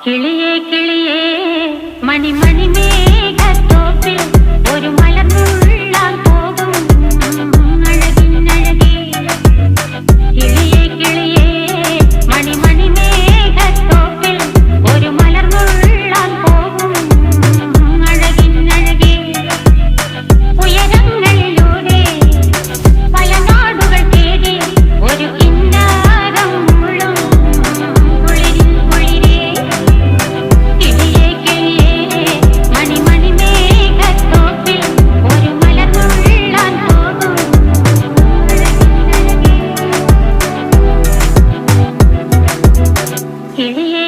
കിളിയേ കിളിയേ മണിമണി മേഘത്തോപ്പിൽ ഒരു മലർന്നുള്ളാൻ പോകും അഴകിനഴകേ. കിളിയേ കിളിയേ മണിമണി മേഘത്തോപ്പിൽ ഒരു മലർന്നുള്ളാൻ പോകും അഴകിനഴകേ. ഉയരങ്ങളിലൂടെ പല നാടുകൾ തേടി ഒരു കിന്നാരം മുഴും കുളിരിൽ കുളിരേ. കിളിയേ കിളിയേ മണിമണി മേഘത്തോപ്പിൽ ഒരു മലർന്നുള്ളാൻ പോകും അഴകിനഴകേ. കിളിയേ